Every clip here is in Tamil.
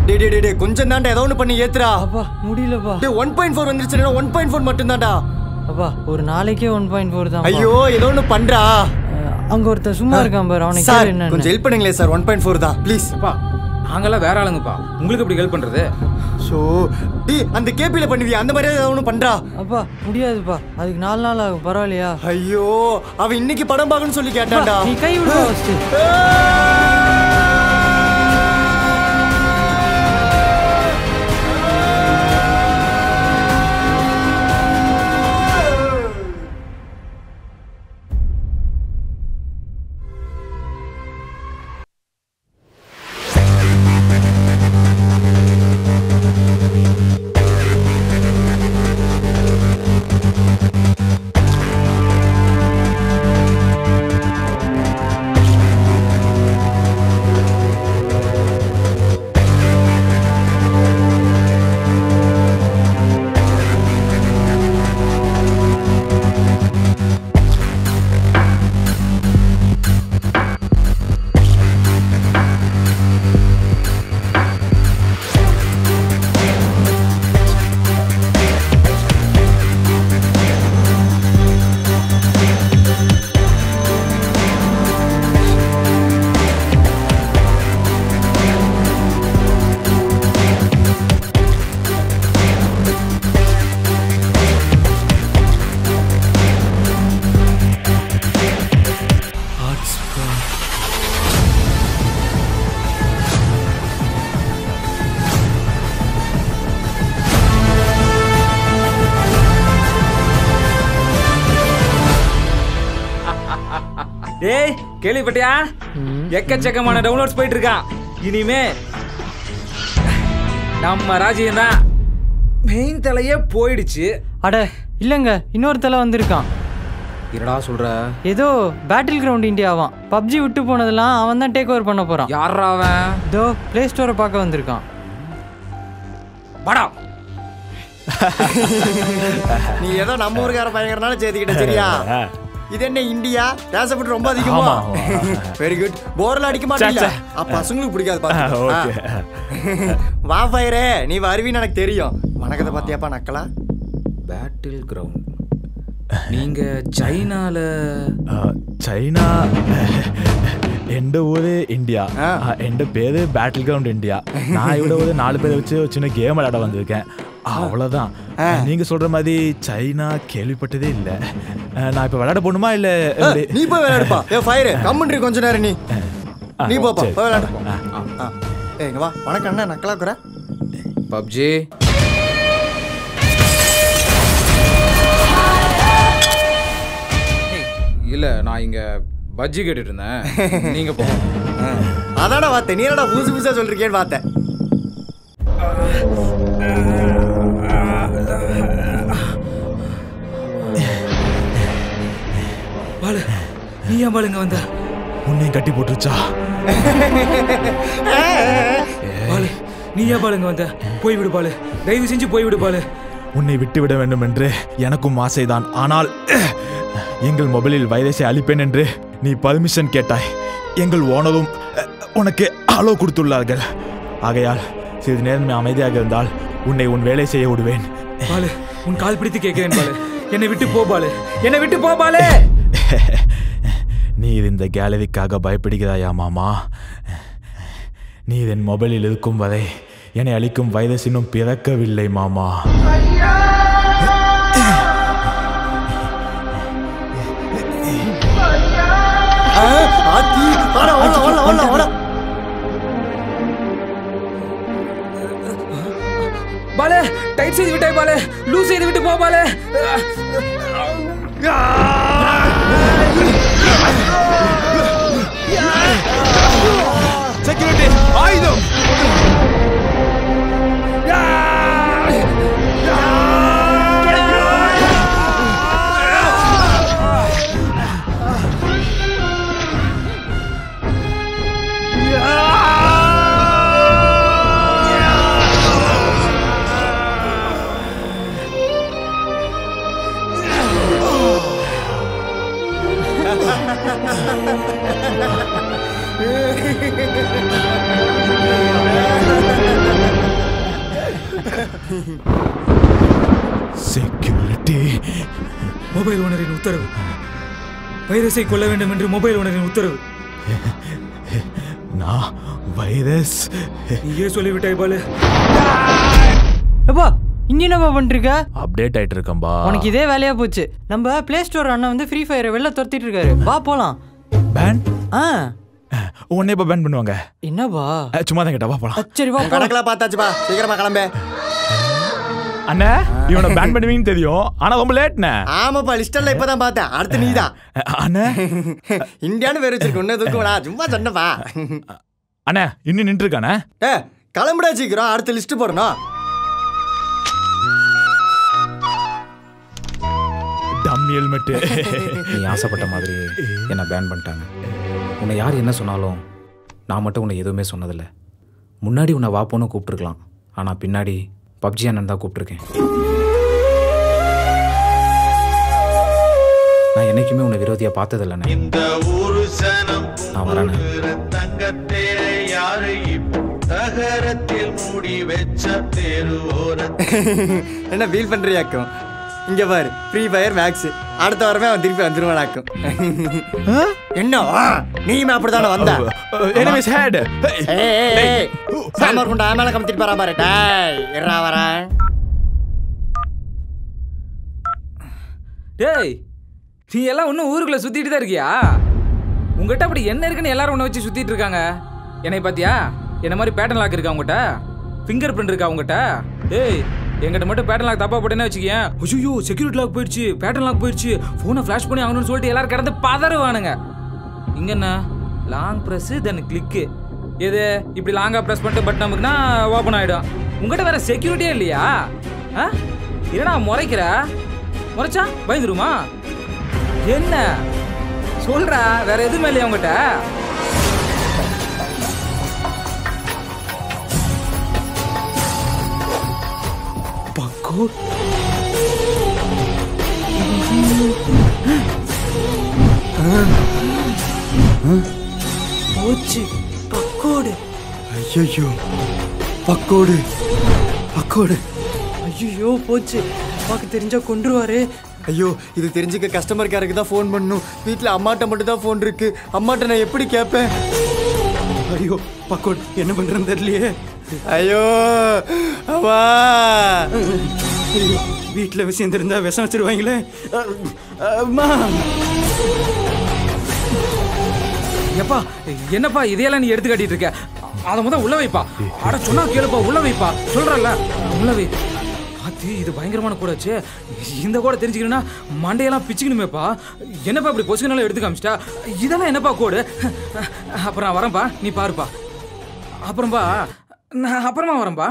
டே கொஞ்சம் தாண்டா ஏதோ ஒன்று பண்ணி ஏத்துறா. அப்பா முடியலப்பா. டே 1.4 வந்துருச்சுன்னா 1.4 மட்டும் தான்டா. அப்பா ஒரு நாளைக்கே 1.4 தான். ஐயோ ஏதோ ஒன்று பண்றா. அங்க ஒருத்தர் சும்மா இருக்கான் பாரு, அவனுக்கு சார் கொஞ்சம் ஹெல்ப் பண்ணுங்களே சார். 1.4 தான் ப்ளீஸ். அப்பா நாங்கெல்லாம் வேற ஆளுங்கப்பா, உங்களுக்கு எப்படி ஹெல்ப் பண்றது? ஸோ அந்த கேபில பண்ணுவியா அந்த மாதிரி ஏதாவது ஒன்று பண்றா. அப்பா முடியாதுப்பா, அதுக்கு 4 நாள் ஆகும். பரவாயில்லையா? ஐயோ அவன் இன்னைக்கு படம் பார்க்கணும்னு சொல்லி கேட்டான்டா. நீ கை விடுவா ஃபர்ஸ்ட். டேய் கேள்விப்பட்டியா? எக்கச்சக்கமான டவுன்லோட்ஸ் போயிட்டு இருக்கான். இனிமே நம்ம ராஜ்யம் தான். மெயின் தலையே போயிடுச்சு. அட இல்லங்க, இன்னொரு தலை வந்திருக்கான். என்னடா சொல்ற? ஏதோ பேட்டில் கிரவுண்ட் இந்தியாவான். பப்ஜி விட்டு போனதெல்லாம் அவன் தான் டேக் ஓவர் பண்ண போறான். யாரா அவன்? இதோ பிளே ஸ்டோரை பார்க்க வந்திருக்கான். வாடா. நீ ஏதோ நம்ம ஊருக்கார பயங்கரனால சேர்த்துக்கிட்ட சரியா? இது என்ன இந்தியா? தேசப்பட்டு ரொம்ப அதிகமா. Very good. போர்ல அடிக்க மாட்டீங்க. அப்ப பசங்களுக்கு பிடிக்காது பாத்து. வா ஃபயரே, நீ வருவின்னு எனக்கு தெரியும். வணக்கத்தை பத்தியாப்பா நக்கலா? Battle ground. நீங்க சைனால? ചൈന എൻ്റെ ഊര് ഇന്ത്യ. എൻ്റെ പേര് பேட்டில் கிரவுண்ட் இந்தியா. நான் இவ்வளோ ஒரு 4 பேரை வச்சு சின்ன கேம் விளையாட வந்திருக்கேன். அவ்வளோதான். நீங்க சொல்ற மாதிரி சைனா கேள்விப்பட்டதே இல்லை. நான் இப்போ விளையாட போகணுமா இல்லை? நீ போய் விளையாடுப்பா. ஏ ஃபயர் கம்முன்றி கொஞ்ச நேரம் நீ போப்பா போய் விளையாடு. ஏங்க வா. வணக்கம் அண்ணா நக்கலா குற. பப்ஜி இல்ல, நான் இங்க பஜ்ஜி கேட்டுட்டு இருந்தேன். நீங்க போ. அதாடா பார்த்தேன். நீ என்னடா புதுசு புதுசா சொல்றீங்கன்னு பார்த்தேன். பாலு நீ ஏன் பாலுங்க வந்த? உன்னையும் கட்டி போட்டுருச்சா? பாலு நீ ஏன் பாலுங்க வந்த? போய்விடு பாலு, தயவு செஞ்சு போய்விடு பாலு. உன்னை விட்டு விட வேண்டும் என்று எனக்கும் ஆசைதான். ஆனால் எங்கள் மொபைலில் வைரஸை அழிப்பேன் என்று நீ பர்மிஷன் கேட்டாய். எங்கள் ஓனரும் உனக்கு அலோ கொடுத்துள்ளார்கள். ஆகையால் சிறிது நேரம் அமைதியாக இருந்தால் உன்னை உன் வேலை செய்ய விடுவேன். பாலு உன் கால் பிடித்து கேட்கிறேன் பாலு, என்னை விட்டு போ பாலு, என்னை விட்டு போ பாலு. நீ இந்த கேலரிக்காக பயப்படுகிறாயா மாமா? நீ என் மொபைலில் இருக்கும் வரை என்னை அழிக்கும் வைரஸ் இன்னும் பிறக்கவில்லை மாமா. பாலு டைட் செய்து விட்டாய் பாலு, லூஸ் செய்து விட்டு போ பாலு. செக்யூரிட்டி ஆயுதம். Ha ha ha ha ha! Security. Mobile ஓனரின் உத்தரவு. வைரஸை கொல்ல வேண்டும் என்று மொபைல் ஓனரின் உத்தரவு. நான் வைரஸ் நீயே சொல்லிவிட்டாய் பாலு. எப்பா இங்க என்னப்பா பண்ணிருக்க? அப்டேட் ஆயிட்டு இருக்கம்பா. உனக்கு இதே வேலையா போச்சு. நம்ம பிளே ஸ்டோர் அண்ணன் வந்து ஃப்ரீ ஃபயரை வெளில துரத்திட்டு இருக்காரு. வா போலாம். பேன்? உன்னை இப்ப பேன் பண்ணுவாங்க. என்னப்பா? சும்மா தான் கேட்டா. வா போலாம். சரி வா. கணக்கெல்லாம் பார்த்தாச்சுப்பா, சீக்கிரமா கிளம்பு. அண்ணா இவனை பேன் பண்ணுவீங்கன்னு தெரியும், ஆனா ரொம்ப லேட்ண்ணே. ஆமாப்பா, லிஸ்டல்ல இப்பதான் பார்த்தேன். அடுத்து நீதான். அண்ணா இந்தியான்னு பேர் வச்சிருக்க ஒன்னு தூக்குவா, சும்மா சொன்னப்பா. அண்ணா இன்னும் நின்று இருக்கானே. கிளம்புடா சீக்கிரம், அடுத்த லிஸ்ட் போடணும். Dummy helmet. நீ ஆசைப்பட்ட மாதிரி என்னை பேன் பண்ணிட்டாங்க. உன்னை யார் என்ன சொன்னாலும் நான் மட்டும் உன்னை எதுவுமே சொன்னதில்லை. முன்னாடி உன்னை வாப்போன்னு கூப்பிட்டுருக்கலாம், ஆனால் பின்னாடி பப்ஜி அண்ணன் தான் கூப்பிட்டுருக்கேன். நான் என்னைக்குமே உன்னை விரோதியாக பார்த்ததில்லைண்ணே. நான் வரேன். என்ன ஃபீல் பண்றியாக்கும்? இங்க பாரு, ஃப்ரீ ஃபயர் மேக்ஸ். அடுத்த வாரமே அவன் திருப்பி வந்துருவானாக்கும். என்ன நீயுமே அப்படித்தானே வந்த? Enemies head. சாமர் குண்டா மேல கமிட்டிட்டு போறா பாரு. டேய் இருடா வரேன். டேய் நீ எல்லாம் இன்னும் ஊருக்குள்ள சுத்திட்டு தான் இருக்கியா? உங்ககிட்ட அப்படி என்ன இருக்குன்னு எல்லாரும் உன்னை வச்சு சுத்திட்டு இருக்காங்க. என்னை பாத்தியா? என்ன மாதிரி பேட்டர்ன் லாக் இருக்கா உங்ககிட்ட? ஃபிங்கர் பிரிண்ட் இருக்கா உங்ககிட்ட? டேய் எங்கிட்ட மட்டும் பேட்டர்ன் லாக் தப்பா போட்டேன்னு வச்சுக்கேன். ஐயோ செக்யூரிட்டி லாக் போயிடுச்சு, பேட்டர்ன் லாக் போயிடுச்சு, ஃபோனை ஃபிளாஷ் பண்ணி ஆகணும்னு சொல்லிட்டு எல்லாரும் கிடந்து பதறுவானுங்க. இங்க என்ன லாங் ப்ரெஸ் தென் கிளிக்கு. எது இப்படி லாங்கா ப்ரெஸ் பண்ணிட்டு பட்டன் நமக்குன்னா ஓப்பன் ஆகிடும். உங்ககிட்ட வேற செக்யூரிட்டியே இல்லையா? என்னடா முறைக்கிற? முறைச்சா பயந்துருமா? என்ன சொல்றா? வேற எதுவுமே இல்லையா உங்ககிட்ட? போச்சு பக்கோடு. ஐயோ பக்கோடு பக்கோடு. ஐயோ போச்சு. அப்பாக்கு தெரிஞ்சா கொன்றுவாரு. ஐயோ இது தெரிஞ்சுக்க கஸ்டமர் கேருக்கு தான் ஃபோன் பண்ணணும். வீட்டில் அம்மாட்ட மட்டும் தான் ஃபோன் இருக்கு. அம்மாட்ட நான் எப்படி கேட்பேன்? ஐயோ பக்கோடு என்ன பண்றேன்னு தெரியலையே. ஐயோ அம்மா, வீட்டில் விஷயம் தெரிஞ்சா விஷம் வச்சிருவாங்களே. அம்மா எப்பா என்னப்பா இதையெல்லாம் நீ எடுத்து காட்டிட்டு இருக்க? அதை முதல் உள்ள வைப்பா. அட சொன்னா கேளுப்பா, உள்ள வைப்பா. சொல்றல உள்ள வை. பாத்தி இது பயங்கரமான கூடாச்சு. இந்த கூட தெரிஞ்சுக்கணும்னா மண்டையெல்லாம் பிச்சுக்கணுமேப்பா. என்னப்பா இப்படி பொசுக்கனால எடுத்து காமிச்சிட்டா? இதெல்லாம் என்னப்பா கோடு? அப்புறம் நான் வரேன்ப்பா, நீ பாருப்பா. அப்புறம்பா நான் அப்புறமா வரேன்ப்பா.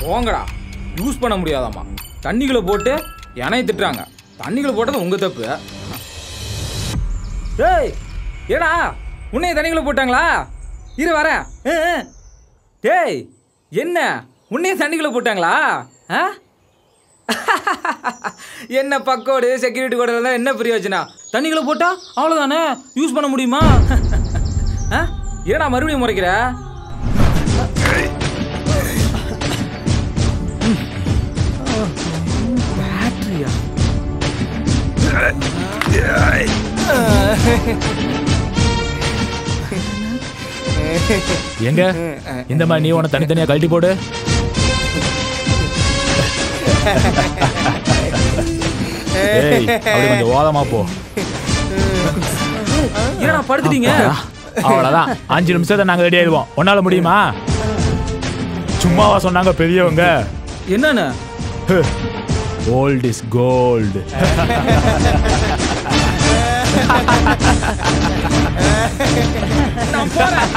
போங்கடா, யூஸ் பண்ண முடியாதாம்மா. தண்ணிகளை போட்டு எனையை திட்டுறாங்க. தண்ணிகளை போட்டது உங்க தப்பு. டேய் ஏடா உன்னைய தண்ணிகளை போட்டாங்களா? இரு வரேன். டேய் என்ன உன்னைய தண்ணிகளை போட்டாங்களா? என்ன பக்கோடு செக்யூரிட்டி கோடு இருந்தால் என்ன பிரயோஜனம்? தண்ணிகளை போட்டா அவ்வளோதானே, யூஸ் பண்ண முடியுமா? ஏடா மறுபடியும் முறைக்கிற? பேட்டரியா? எங்க இந்த மாதிரி நீ உன தனித்தனியா கழட்டி போடு. கொஞ்சம் ஓரமா போ. ஏன்னா படுத்துட்டீங்க? அவ்வளவுதான், 5 நிமிஷத்தை நாங்க ரெடி ஆயிடுவோம். உன்னால முடியுமா? சும்மாவா சொன்னாங்க பெரியவங்க? என்னன்னு? Old is gold. நான் போறேன்.